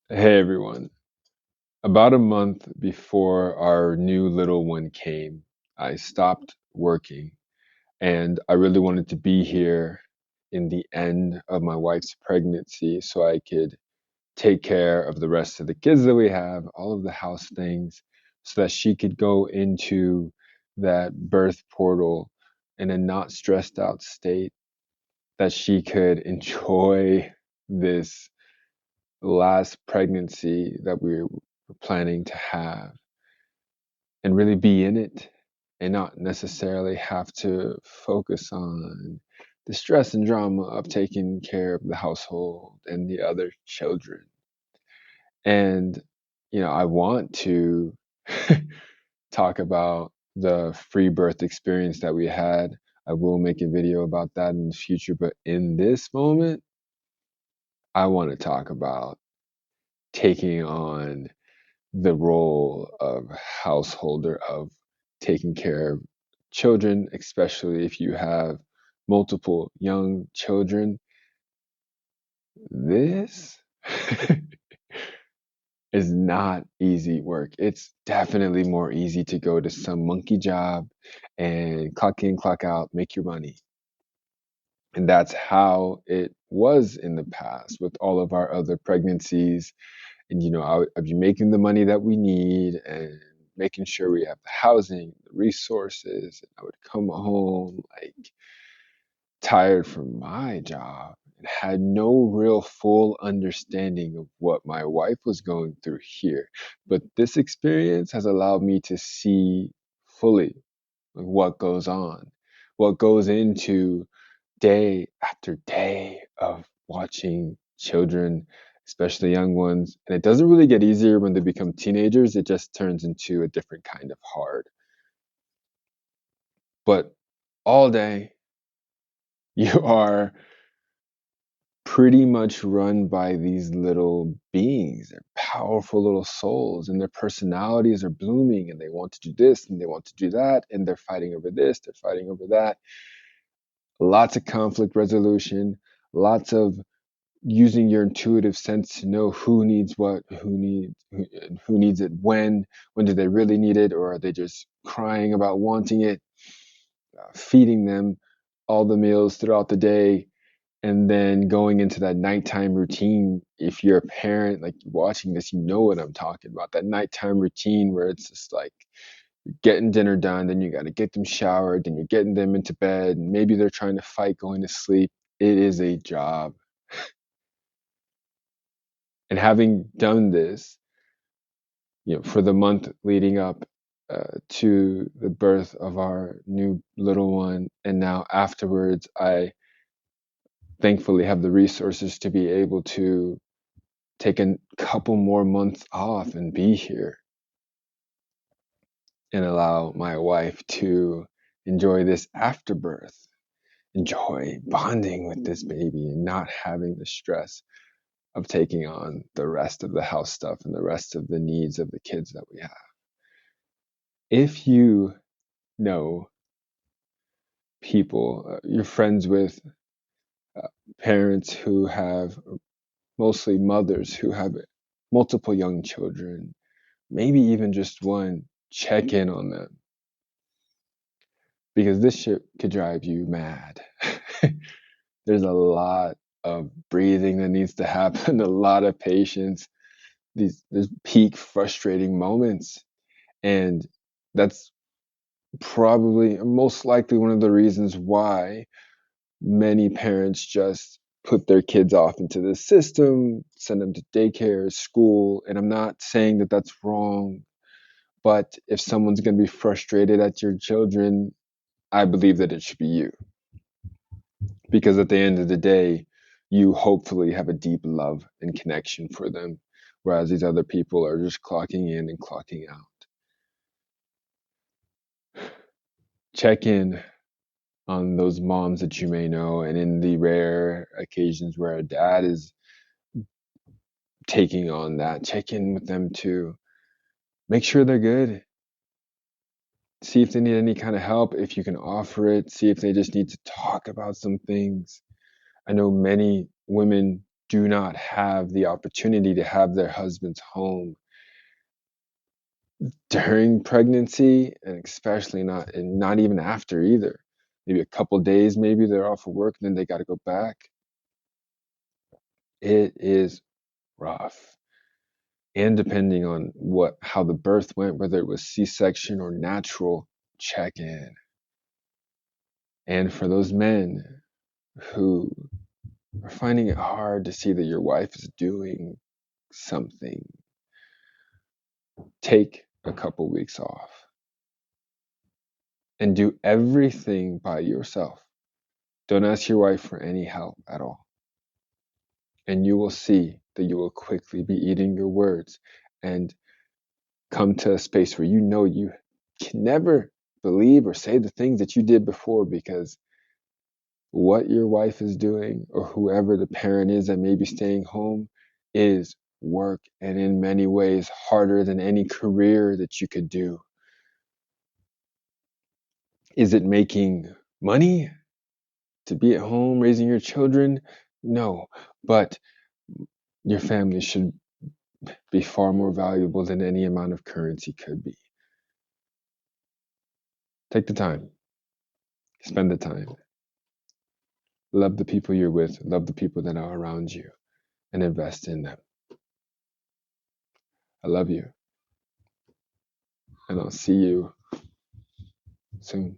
Hey everyone. About a month before our new little one came, I stopped working and I really wanted to be here in the end of my wife's pregnancy so I could take care of the rest of the kids that we have, all of the house things, so that she could go into that birth portal in a not stressed out state, that she could enjoy this last pregnancy that we were planning to have and really be in it and not necessarily have to focus on the stress and drama of taking care of the household and the other children. And, I want to talk about the free birth experience that we had. I will make a video about that in the future, but in this moment, I want to talk about taking on the role of householder, of taking care of children, especially if you have multiple young children. This is not easy work. It's definitely more easy to go to some monkey job and clock in, clock out, make your money. And that's how it was in the past with all of our other pregnancies. And I'd be making the money that we need and making sure we have the housing, the resources. And I would come home like tired from my job and had no real full understanding of what my wife was going through here. But this experience has allowed me to see fully like what goes on, what goes into day after day of watching children, especially young ones. And it doesn't really get easier when they become teenagers, it just turns into a different kind of hard. But all day, you are pretty much run by these little beings. They're powerful little souls, and their personalities are blooming, and they want to do this and they want to do that, and they're fighting over this, they're fighting over that. Lots of conflict resolution, lots of using your intuitive sense to know who needs what, who needs it when do they really need it, or are they just crying about wanting it, feeding them all the meals throughout the day, and then going into that nighttime routine. If you're a parent like watching this, you know what I'm talking about, that nighttime routine where it's just like getting dinner done, then you got to get them showered, then you're getting them into bed, and maybe they're trying to fight going to sleep. It is a job. And having done this, for the month leading up to the birth of our new little one, and now afterwards, I thankfully have the resources to be able to take a couple more months off and be here and allow my wife to enjoy this afterbirth, enjoy bonding with this baby and not having the stress of taking on the rest of the house stuff and the rest of the needs of the kids that we have. If you know people, you're friends with uh, parents who have, mostly mothers who have multiple young children, maybe even just one, check in on them because this shit could drive you mad. There's a lot of breathing that needs to happen, a lot of patience, there's peak frustrating moments. And that's probably most likely one of the reasons why many parents just put their kids off into the system, send them to daycare, school. And I'm not saying that that's wrong, but if someone's going to be frustrated at your children, I believe that it should be you. Because at the end of the day, you hopefully have a deep love and connection for them, whereas these other people are just clocking in and clocking out. Check in on those moms that you may know, and in the rare occasions where a dad is taking on that, check in with them too. Make sure they're good. See if they need any kind of help, if you can offer it. See if they just need to talk about some things. I know many women do not have the opportunity to have their husbands home during pregnancy, and especially not, and not even after either. Maybe a couple days, maybe they're off of work, and then they got to go back. It is rough. And depending on how the birth went, whether it was C-section or natural, check in. And for those men who are finding it hard to see that your wife is doing something, take a couple weeks off and do everything by yourself. Don't ask your wife for any help at all. And you will see that you will quickly be eating your words and come to a space where you know you can never believe or say the things that you did before, because what your wife is doing, or whoever the parent is that may be staying home, is work, and in many ways harder than any career that you could do. Is it making money to be at home raising your children? No, but your family should be far more valuable than any amount of currency could be. Take the time, spend the time. Love the people you're with, love the people that are around you, and invest in them. I love you, and I'll see you soon.